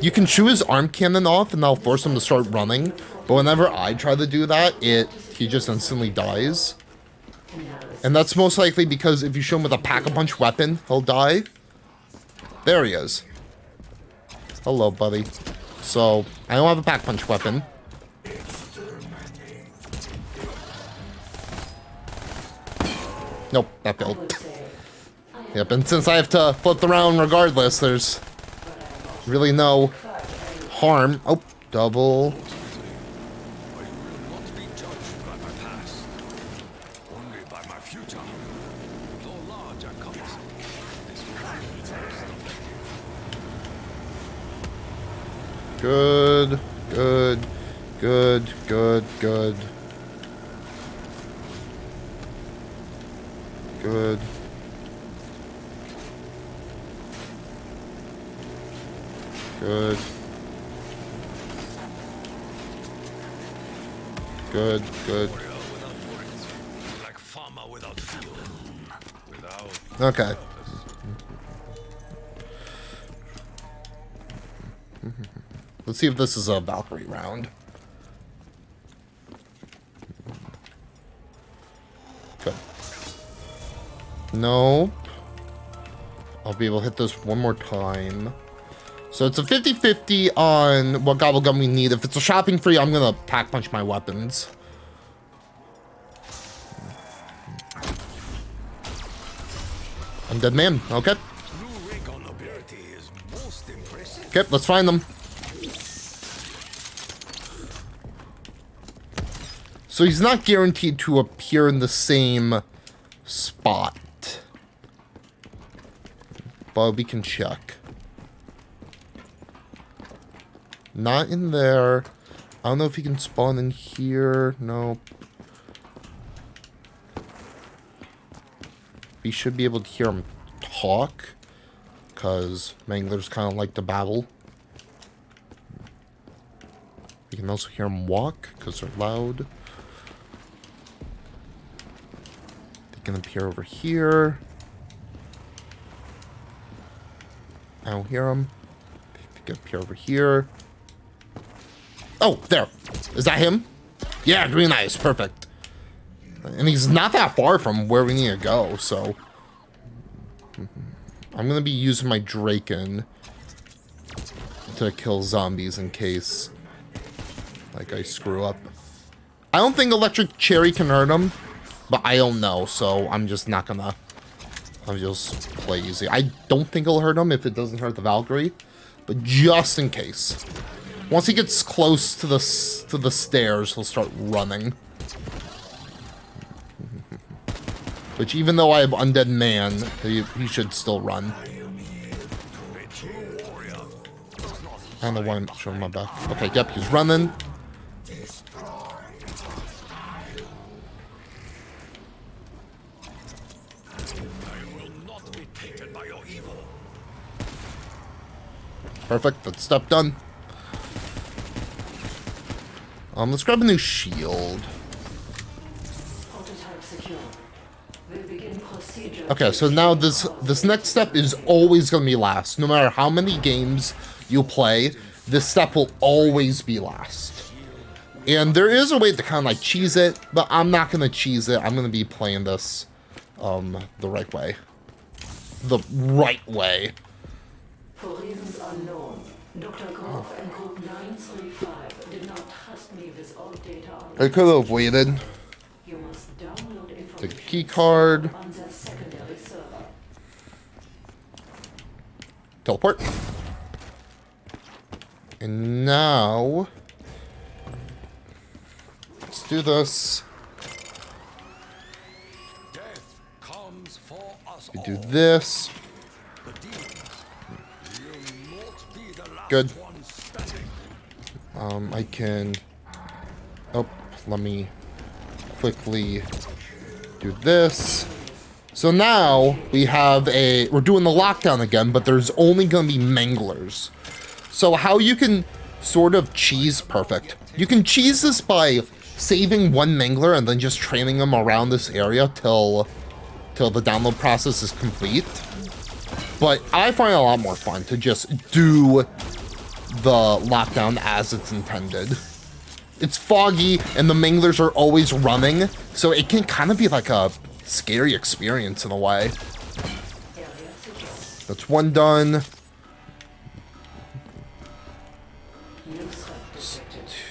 S1: You can shoot his arm cannon off and that'll force him to start running, but whenever I try to do that, he just instantly dies. And that's most likely because if you shoot him with a pack-a-punch weapon, he'll die. There he is. Hello, buddy. So, I don't have a pack-punch weapon. Nope, that failed. Yep, and since I have to flip the round regardless, there's really no harm. Oh, double. Good, good, good, good, good. Good. Good. Good, good. Okay. Let's see if this is a Valkyrie round. Good. Nope. I'll be able to hit this one more time. So it's a 50-50 on what Gobblegum we need. If it's a shopping free, I'm gonna pack punch my weapons. Undead man, okay. Okay, let's find them. So he's not guaranteed to appear in the same spot. But we can check. Not in there. I don't know if he can spawn in here. Nope. We should be able to hear him talk. Because manglers kind of like to babble. We can also hear them walk because they're loud. They can appear over here. I don't hear them. They can appear over here. Oh, there. Is that him? Yeah, green eyes. Perfect. And he's not that far from where we need to go, so... I'm going to be using my Draken to kill zombies in case, like, I screw up. I don't think Electric Cherry can hurt him, but I don't know, so I'm just not going to... I'll just play easy. I don't think it'll hurt him if it doesn't hurt the Valkyrie, but just in case. Once he gets close to the stairs, he'll start running. Which, even though I have Undead Man, he should still run. I don't know why I'm showing my back. Okay, yep, he's running. Perfect, that's step done. Let's grab a new shield. Okay, so now this next step is always going to be last. No matter how many games you play, this step will always be last. And there is a way to kind of like cheese it, but I'm not going to cheese it. I'm going to be playing this the right way. The right way.
S2: For reasons unknown, Dr. Gorod and Group 935 did not trust me with all data on
S1: I could have waited.
S2: You must download information
S1: The key card.
S2: on their secondary server.
S1: Teleport. And now, let's do this.
S3: Death comes for us
S1: We do
S3: all.
S1: this.
S3: The demons will not be the last
S1: Good.
S3: one standing.
S1: I can... Oh, let me quickly do this. So now we have we're doing the lockdown again, but there's only going to be manglers. So how you can sort of cheese perfect. You can cheese this by saving one mangler and then just training them around this area till the download process is complete. But I find it a lot more fun to just do the lockdown as it's intended. It's foggy and the manglers are always running, so it can kind of be like a scary experience in a way. That's one done.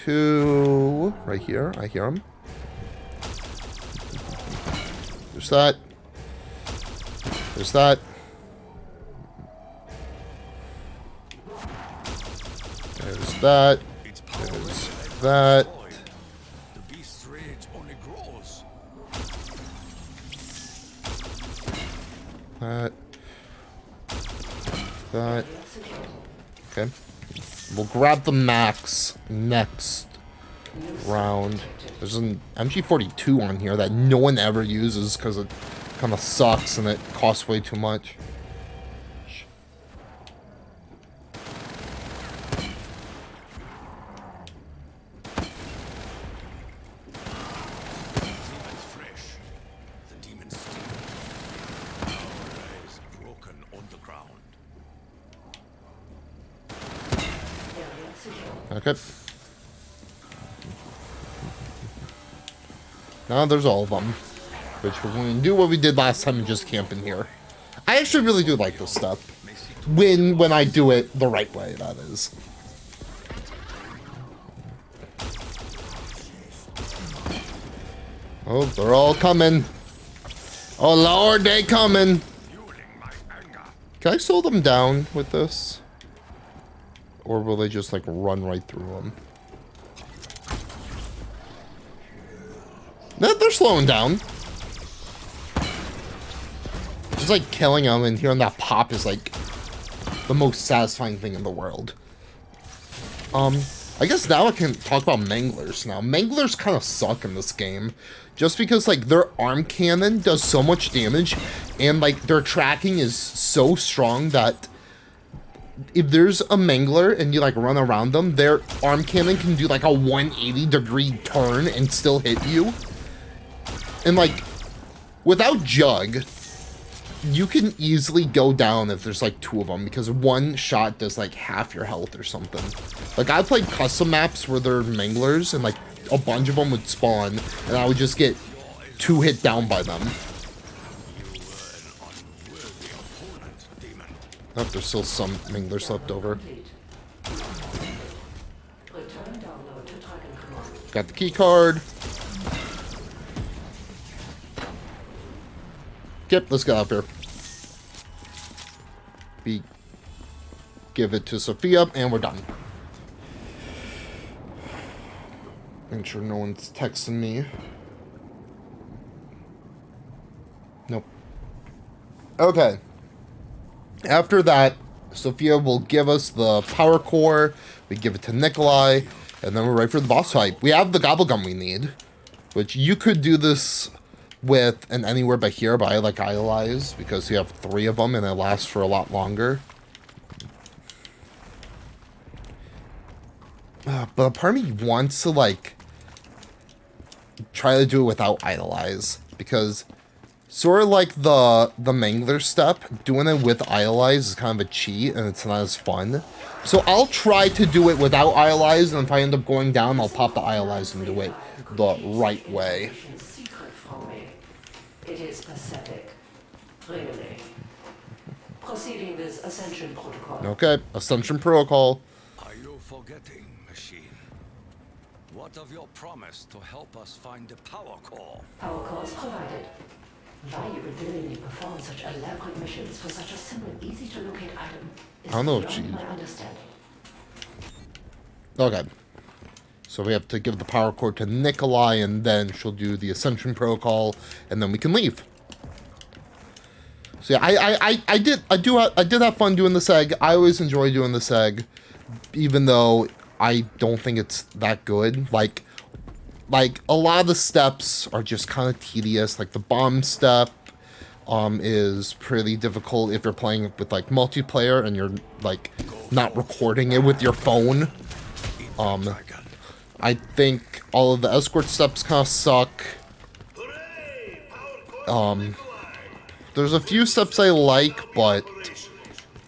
S1: Two right here. I hear him. There's that. There's that. There's that. There's that.
S3: The beast's rage only grows.
S1: That. Okay. We'll grab the max next round. There's an MG42 on here that no one ever uses because it kind of sucks and it costs way too much.
S3: Demon's flesh. The demon's steel. Our lies broken on the ground.
S1: Okay. Now there's all of them. Which we're going to do what we did last time and just camp in here. I actually really do like this stuff. When I do it the right way, that is. Oh, they're all coming. Oh Lord, they coming.
S3: Fueling my anger.
S1: Can I slow them down with this? Or will they just like run right through them? They're slowing down. Just like killing them and hearing that pop is like the most satisfying thing in the world. I guess now I can talk about Manglers now. Manglers kind of suck in this game. Just because, like, their arm cannon does so much damage, and, like, their tracking is so strong that if there's a Mangler and you, like, run around them, their arm cannon can do, like, a 180-degree turn and still hit you. And, like, without Jug, you can easily go down if there's, like, 2 of them, because one shot does, like, half your health or something. Like, I played custom maps where there are Manglers, and, like, a bunch of them would spawn, and I would just get 2 hit down by them. Oh, there's still some Manglers left over. Got the key card. Yep, let's get out here. Give it to Sophia, and we're done. Make sure no one's texting me. Nope. Okay. After that, Sophia will give us the power core. We give it to Nikolai, and then we're ready for the boss fight. We have the gobblegum we need, which you could do this with an anywhere but here, but I like Idolize because you have 3 of them and it lasts for a lot longer. But part of me wants to, like, try to do it without Idolize, because sort of like the Mangler step, doing it with Idolize is kind of a cheat and it's not as fun. So I'll try to do it without Idolize, and if I end up going down, I'll pop the Idolize and do it the right way.
S2: It is pathetic. Really. Proceeding with Ascension Protocol.
S1: Okay, Ascension Protocol.
S3: Are you forgetting, machine? What of your promise to help us find the power core?
S2: Power core is provided. Why you would willingly perform such elaborate missions for such a simple, easy-to-locate item is
S1: I don't know if
S2: beyond my understanding.
S1: Okay. So we have to give the power core to Nikolai, and then she'll do the Ascension Protocol, and then we can leave. So yeah, I did have fun doing this egg. I always enjoy doing this egg, even though I don't think it's that good. Like a lot of the steps are just kind of tedious. Like the bomb step is pretty difficult if you're playing with like multiplayer and you're like not recording it with your phone. I think all of the escort steps kind of suck. There's a few steps I like, but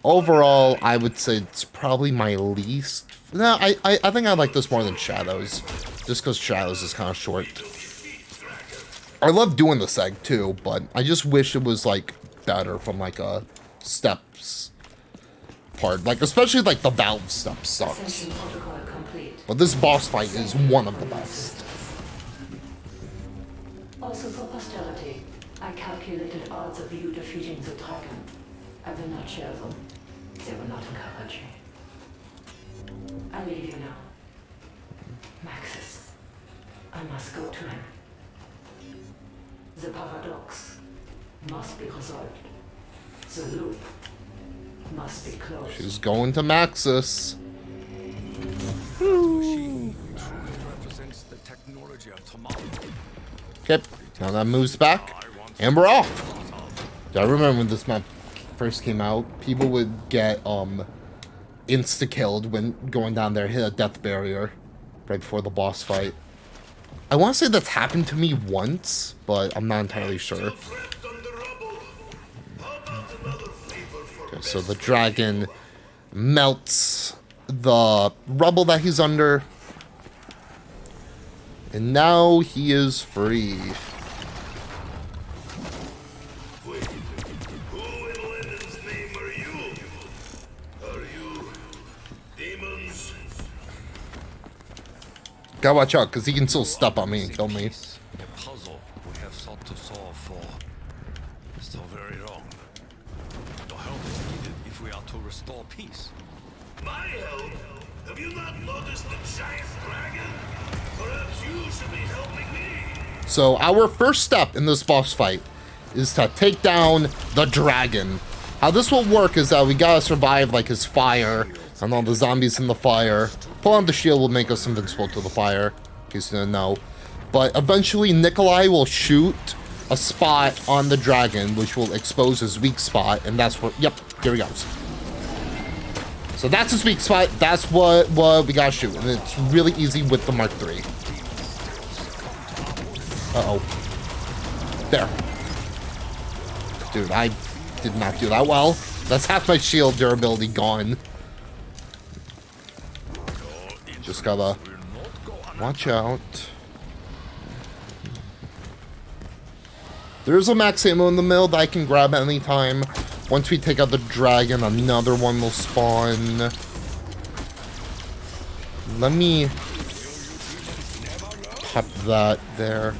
S1: overall, I would say it's probably my least. No, I think I like this more than Shadows, just because Shadows is kind of short. I love doing this egg too, but I just wish it was like better from like a steps part. Like especially like the valve stuff sucks. But this boss fight is one of the best.
S2: Also for posterity, I calculated odds of you defeating the dragon. I will not share them. They will not encourage me. I leave you now. Maxis, I must go to him. The paradox must be resolved. The loop must be closed.
S1: She's going to Maxis. Okay, now that moves back, and we're off. I remember when this map first came out, people would get insta-killed when going down there, hit a death barrier right before the boss fight. I want to say that's happened to me once, but I'm not entirely sure. Okay, so the dragon melts the rubble that he's under, and now he is free.
S5: Wait, who in Lenin's name are you? Are you demons?
S1: Gotta watch out, because he can still step on me and kill me.
S3: The puzzle we have sought to solve for so very long. Your help is needed if we are to restore peace.
S5: My help? Have you not noticed the giant dragon? Perhaps you should be helping me.
S1: So our first step in this boss fight is to take down the dragon. How this will work is that we gotta survive like his fire and all the zombies in the fire. Pull on the shield will make us invincible to the fire, in case you didn't know. But eventually Nikolai will shoot a spot on the dragon, which will expose his weak spot, and that's where, yep, here he goes. So that's his weak spot, that's what we gotta shoot, and it's really easy with the Mark III. Uh-oh. There. Dude, I did not do that well. That's half my shield durability gone. Just gotta watch out. There's a max ammo in the middle that I can grab at any time. Once we take out the dragon, another one will spawn. Let me pop that there.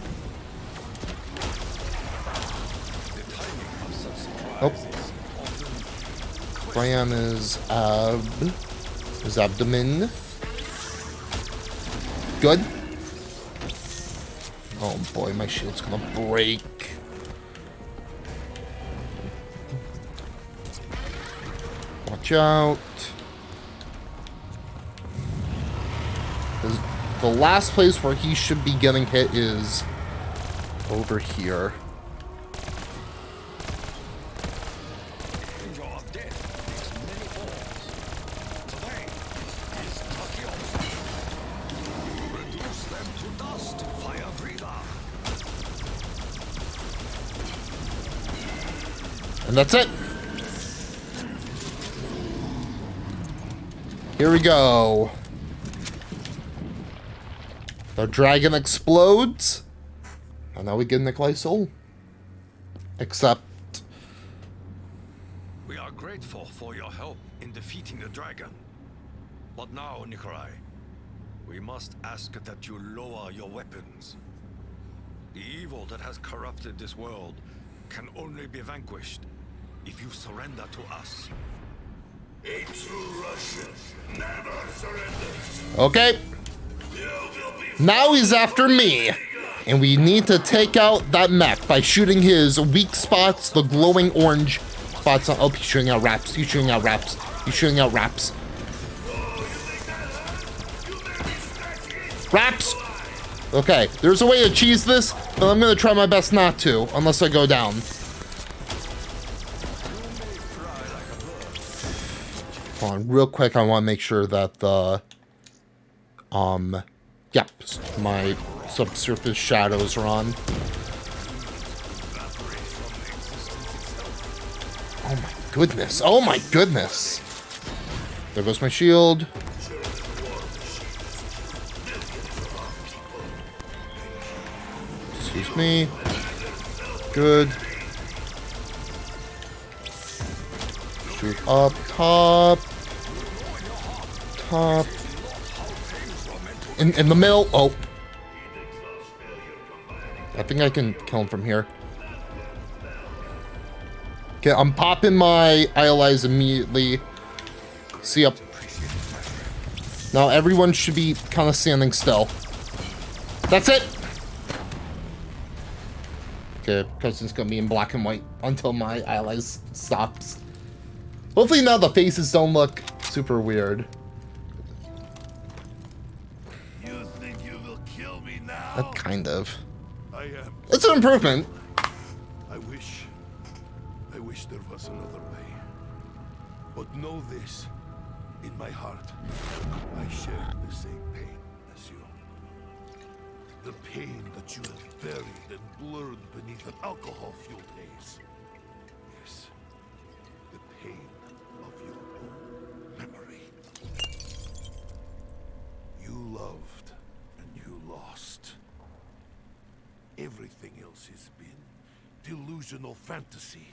S1: Oh. Plan is abdomen. Good. Oh boy, my shield's gonna break. Watch out. The last place where he should be getting hit is over here. And that's it. Here we go. The dragon explodes. And now we get Nikolai's soul. Except...
S3: We are grateful for your help in defeating the dragon. But now, Nikolai, we must ask that you lower your weapons. The evil that has corrupted this world can only be vanquished if you surrender to us.
S5: A true Russian never surrenders.
S1: Okay. Now he's after me. And we need to take out that mech by shooting his weak spots, the glowing orange spots on... Oh, he's shooting out wraps. He's shooting out wraps. He's shooting out wraps. Wraps! Okay, there's a way to cheese this, but I'm gonna try my best not to, unless I go down. Hold on, real quick, I want to make sure that the, yep, my subsurface shadows are on. Oh my goodness, oh my goodness. There goes my shield. Excuse me. Good. Shoot up top. Top. In the middle. Oh. I think I can kill him from here. Okay, I'm popping my ILIs immediately. See up. Now everyone should be kind of standing still. That's it. Okay, because it's gonna be in black and white until my ILIs stops. Hopefully now the faces don't look super weird.
S5: You think you will kill me now?
S1: That kind of.
S5: I am.
S1: It's an improvement.
S5: I wish there was another way. But know this, in my heart, I share the same pain as you. The pain that you have buried and blurred beneath an alcohol-fueled haze. Yes, the pain of your own memory. You loved and you lost. Everything else has been delusional fantasy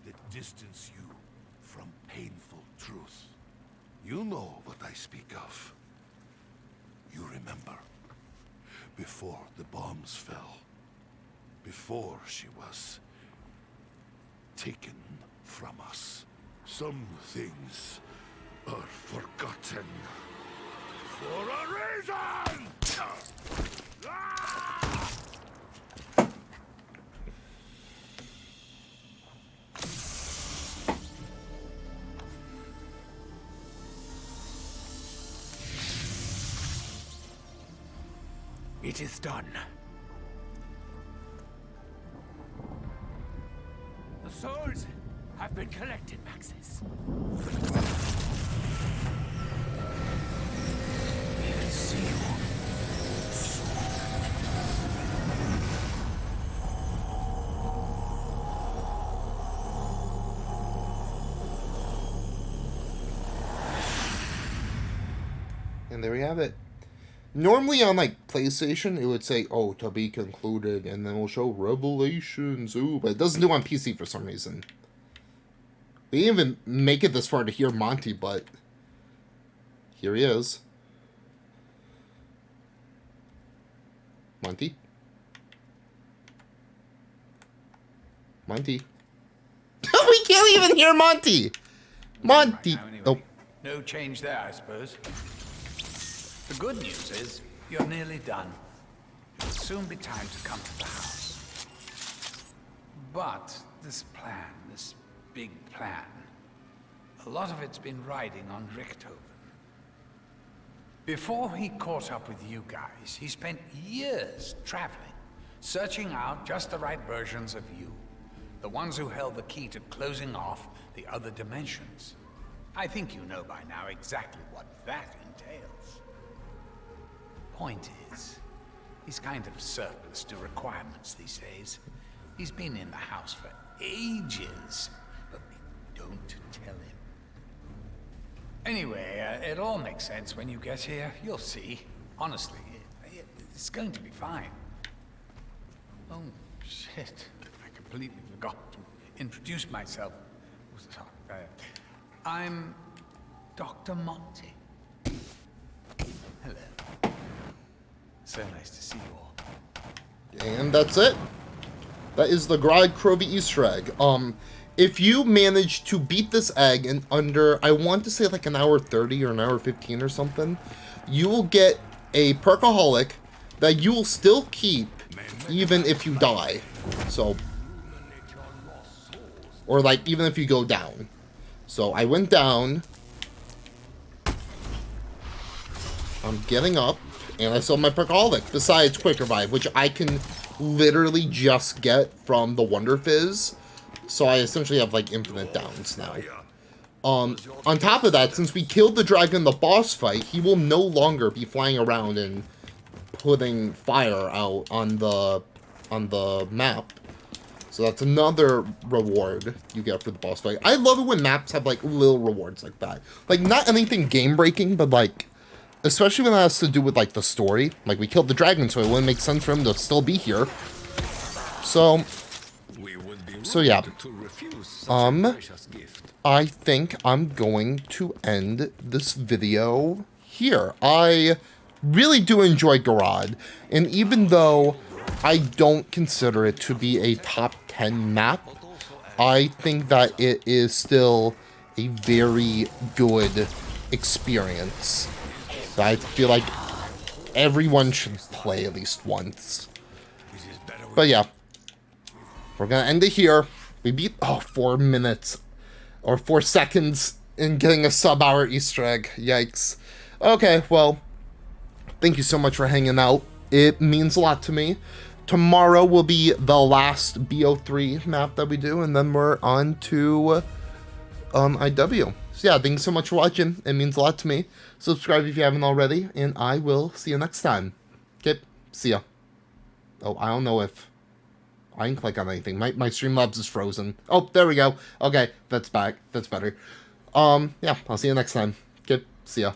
S5: that distance you from painful truth. You know what I speak of. You remember. Before the bombs fell. Before she was taken from us. Some things are forgotten. For a reason!
S4: It is done. The souls have been collected, Maxis. We will see you
S1: And there we have it. Normally on like PlayStation, it would say, "Oh, to be concluded," and then we'll show Revelations. Ooh, but it doesn't do it on PC for some reason. We didn't even make it this far to hear Monty, but here he is. Monty? Monty? We can't even hear Monty! Monty!
S4: right now, anyway.
S1: Oh.
S4: No change there, I suppose. The good news is, you're nearly done. It'll soon be time to come to the house. But this plan, this big plan, a lot of it's been riding on Richthofen. Before he caught up with you guys, he spent years traveling, searching out just the right versions of you. The ones who held the key to closing off the other dimensions. I think you know by now exactly what that entails. Point is, he's kind of surplus to requirements these days. He's been in the house for ages, but don't tell him. Anyway, it all makes sense when you get here. You'll see. Honestly, it's going to be fine. Oh, shit. I completely forgot to introduce myself. I'm Dr. Monty. Hello. So nice to see you all.
S1: And that's it. That is the Gorod Krovi Easter egg. If you manage to beat this egg in under, I want to say like an hour 30 or an hour 15 or something, you will get a perkaholic that you will still keep even if you die. So, or like even if you go down. So I went down. I'm getting up. And I still have my perkaholic, besides Quick Revive, which I can literally just get from the Wonder Fizz. So I essentially have, like, infinite downs now. On top of that, since we killed the dragon in the boss fight, he will no longer be flying around and putting fire out on the map. So that's another reward you get for the boss fight. I love it when maps have, like, little rewards like that. Like, not anything game-breaking, but, like, especially when that has to do with, like, the story. Like, we killed the dragon, so it wouldn't make sense for him to still be here. So yeah. I think I'm going to end this video here. I really do enjoy Gorod, and even though I don't consider it to be a top 10 map, I think that it is still a very good experience. I feel like everyone should play at least once. But yeah, we're gonna end it here. We beat 4 minutes or 4 seconds in getting a sub-hour Easter egg. Yikes. Okay, well, thank you so much for hanging out. It means a lot to me. Tomorrow will be the last BO3 map that we do, and then we're on to IW. So yeah, thanks so much for watching. It means a lot to me. Subscribe if you haven't already, and I will see you next time. Okay, see ya. Oh, I don't know if I can click on anything. My Streamlabs is frozen. Oh, there we go. Okay, that's back. That's better. Yeah, I'll see you next time. Okay, see ya.